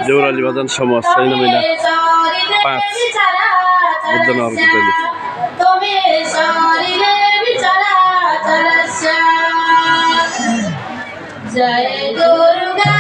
देउराली भजन समूह छैन महिना 5 बुद्धनगरको जय दुर्गा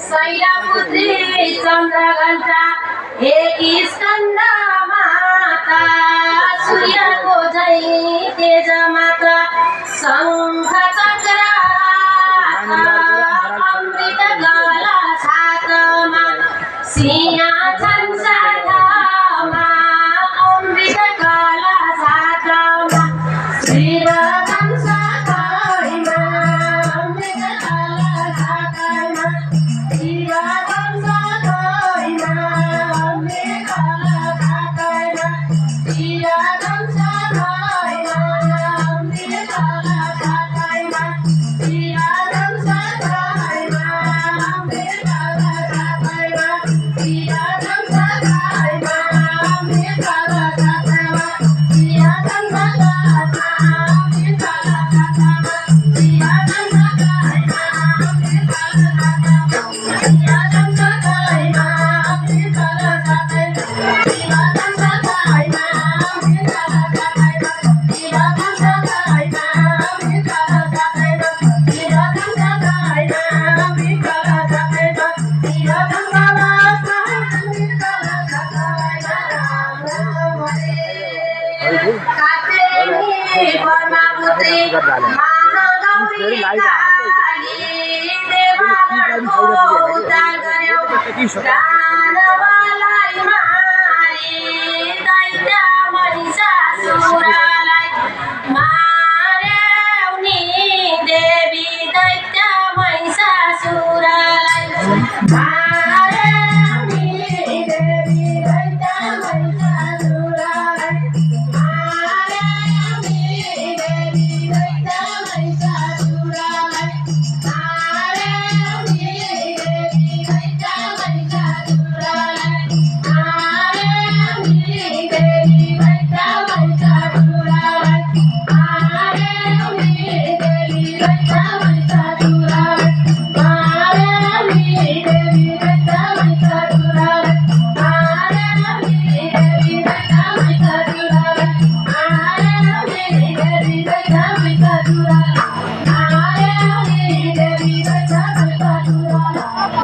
शैलपुत्री चन्द्रघण्टा एक स्कन्द माता सूर्यको झै तेज माता शङ्ख चक्र अमृत गला छातमा सिंहासन साथमा अमृत गला छातमा श्रीरथन साथैमा अमृत गला छातमा श्रीरथन साथैमा अमृत गला छातमा श्रीरथन साथैमा अमृत गला छातमा श्रीरथन साथैमा अमृत गला छातमा श्रीरथन साथैमा अमृत गला छातमा श्रीरथन साथैमा अमृत गला छातमा श्रीरथन साथैमा अमृत गला छातमा श्रीरथन साथैमा अमृत गला छातमा श्रीरथन साथैमा अमृत गला छातमा श्रीरथन साथैमा अमृत गला छातमा श्रीरथन साथैमा अमृत गला छातमा श्रीरथन साथैमा अमृत गला छातमा राम राम हरे कात्यायनी परमापुत्री महागौरी काली देवताको उद्धार गर्यौ दानवलाई मारी दैत्य महिषासुरलाई मार्यौ नि देवी दैत्य महिषासुरलाई मार्यौ नि देवी दैत्य महिषासुरलाई मार्यौ नि देवी दैत्य महिषासुरलाई मार्यौ नि देवी दैत्य महिषासुरलाई मार्यौ नि देवी दैत्य महिषासुरलाई मार्यौ नि देवी दैत्य महिषासुरलाई मार्यौ नि देवी दैत्य महिषासुरलाई मार्यौ नि देवी दैत्य महिषासुरलाई मार्यौ नि देवी दैत्य महिषासुरलाई मार्यौ नि देवी दैत्य महिषासुरलाई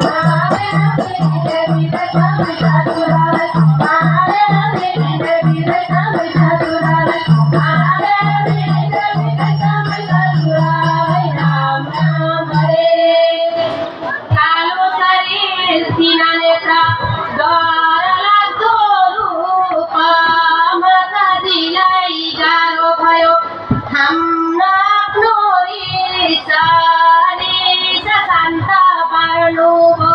मार्यौ नि देवी दैत्य महिषासुरलाई मार्यौ नि देवी दैत्य महिषासुरलाई मार्यौ नि देवी दैत्य महिषासुरलाई राम राम हरे कालो शरीर तीन नेत्र डर लाग्दो रूप माताजीलाई गाह्रो भयो थाम्न आफ्नो रिस शान्त पार्नुभयो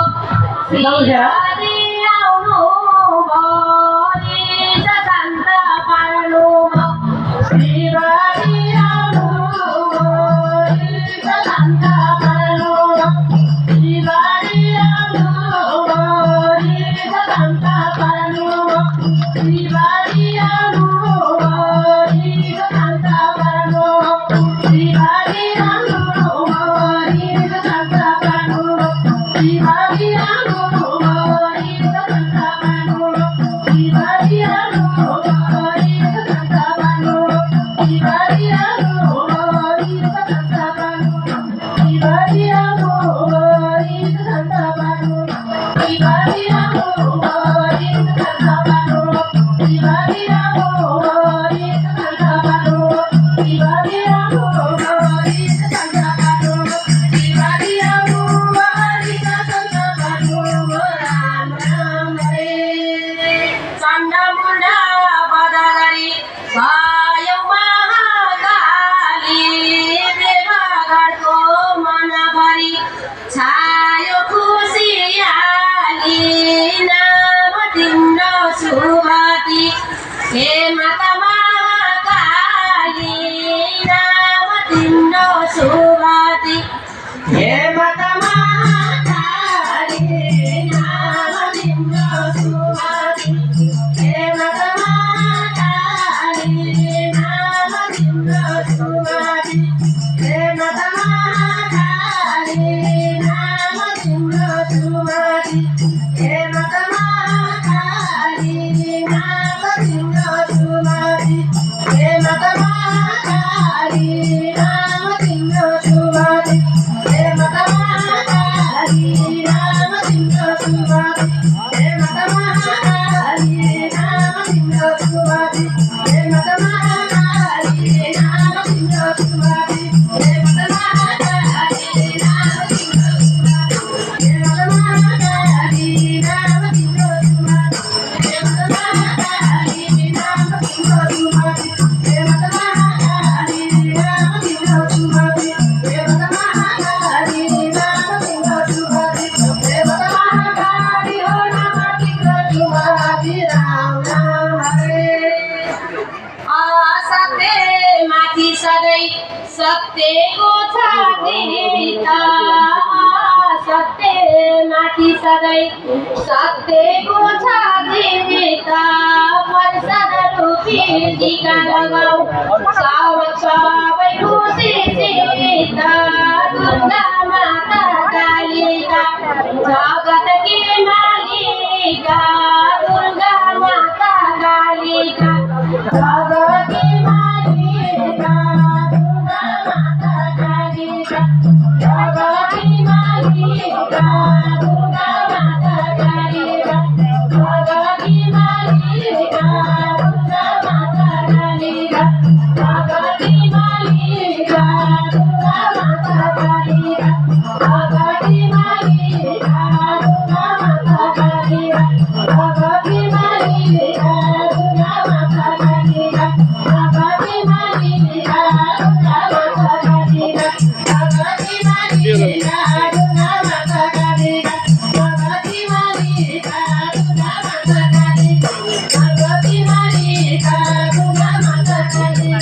श्रीहरि आउनुभयो रिस शान्त पार्नुभयो श्रीहरि आउनुभयो रिस शान्त पार्नुभयो श्रीहरि आउनुभयो रिस शान्त पार्नुभयो श्रीहरि आउनुभयो रिस शान्त पार्नुभयो श्रीहरि आउनुभयो रिस शान्त पार्नुभयो श्रीहरि आउनुभयो रिस शान्त पार्नुभयो श्रीहरि आउनुभयो रिस शान्त पार्नुभयो श्रीहरि आउनुभयो रिस शान्त पार्नुभयो श्रीहरि आउनुभयो रिस शान्त पार्नुभयो श्रीहरि आउनुभयो रिस शान्त पार्नुभयो श्रीहरि आउनुभयो रिस शान्त पार्नुभयो श्रीहरि आउनुभयो रिस शान्त पार्नुभयो श्रीहरि आउनुभयो रिस शान्त पार्नुभयो राम राम हरे चण्डमुण्ड वध गरी भयो महाकाली देवघरको मनभरि छायो खुसियाली नाम तिम्रो सुमति हे माता महाकाली नाम तिम्रो सुमति हे माता महाकाली नाम तिम्रो सुमति हे माता महाकाली नाम तिम्रो सुमति हे माता महाकाली नाम तिम्रो सुमति हे माता महाकाली नाम तिम्रो सुमति हे माता महाकाली नाम तिम्रो सुमति हे माता महाकाली नाम नाम तिम्रो सुवादी हे माता महाकाली नाम तिम्रो सुवादी हे माता महाकाली नाम तिम्रो सुवादी हे माता महाकाली नाम तिम्रो सुवादी हे माता महाकाली नाम तिम्रो सुवादी हे माता महाकाली नाम तिम्रो सुवादी हे माता महाकाली नाम तिम्रो सुवादी हे माता महाकाली नाम तिम्रो सुवादी हे माता महाकाली हो नाम तिम्रो सुवादी राम नाम हरे सत्य माथि सधैँ सत्यको छ जीविता सत्य माथि सधैँ सत्यको छ जीविता प्रसाद रूपी टीका लगाऊ सबै खुसी सीता दुर्गा माता कालिका जगतकी मालिका दुर्गा माता कालिका जगतकी मालिका दुर्गा माता कालिका जगतकी मालिका दुर्गा माता कालिका जगतकी मालिका दुर्गा माता कालिका जगतकी मालिका दुर्गा माता कालिका जगतकी मालिका दुर्गा माता कालिका जगतकी मालिका दुर्गा माता कालिका जगतकी मालिका दुर्गा माता कालिका जगतकी मालिका दुर्गा माता कालिका जगतकी मालिका दुर्गा माता कालिका जगतकी मालिका दुर्गा माता कालिका जगतकी मालिका दुर्गा माता कालिका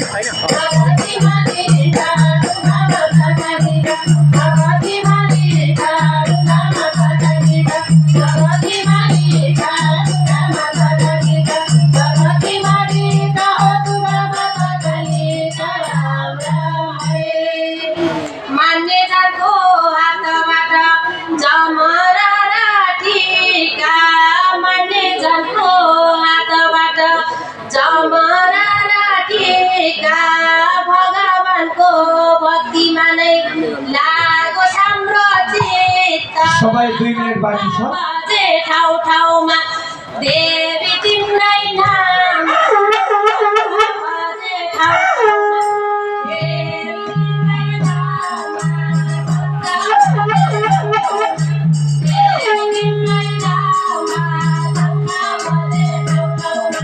जगतकी मालिका दुर्गा माता कालिका जगतकी मालिका दुर्गा माता कालिका जगतकी मालिका हो दुर्गा माता कालिका राम राम हरे मान्ने जातो हातबाट जमरा र टीका मान्ने जातो हातबाट जमरा र टीका भगवानको भक्तिमा नै लागोस् हाम्रो चित्त सबै 2 मिनेट बाँकी छ बजे ठाउँ ठाउँमा देवी तिम्रै नाम बजे ठाउँ ठाउँमा देवी तिम्रै नाम देवी तिम्रै नाम बजे ठाउँ ठाउँमा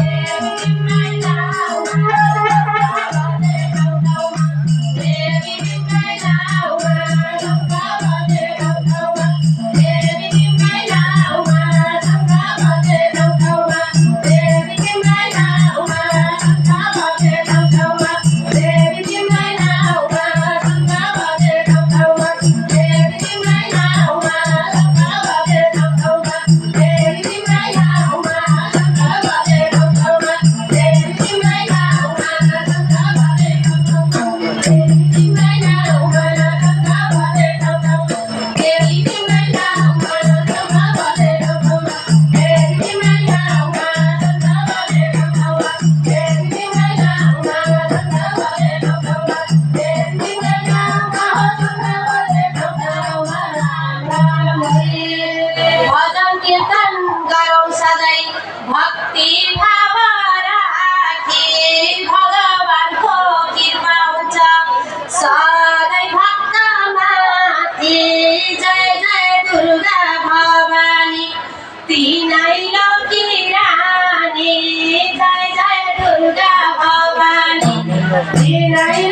देवी तिम्रै नाम बजे ठाउँ ठाउँमा देवी तिम्रै नाम बजे ठाउँ ठाउँमा देवी तिम्रै नाम बजे ठाउँ ठाउँमा देवी तिम्रै नाम बजे ठाउँ ठाउँमा देवी तिम्रै नाम बजे ठाउँ ठाउँमा देवी तिम्रै नाम बजे ठाउँ ठाउँमा देवी तिम्रै नाम बजे ठाउँ ठाउँमा देवी तिम्रै नाम बजे ठाउँ ठाउँमा देवी तिम्रै नाम बजे ठाउँ ठाउँमा देवी तिम्रै नाम बजे ठाउँ ठाउँमा देवी तिम्रै नाम बजे ठाउँ ठाउँमा देवी तिम्रै नाम बजे ठाउँ ठाउँमा देवी तिम्रै नाम बजे ठाउँ ठाउँमा राम राम हरे भजन कीर्तन गरौँ सधैँ भक्ति भाव राखी भगवानको कृपा हुन्छ सधैँ भक्तमाथि जय जय दुर्गा भवानी तिनै लौकी रानी जय जय दुर्गा भवानी तिनै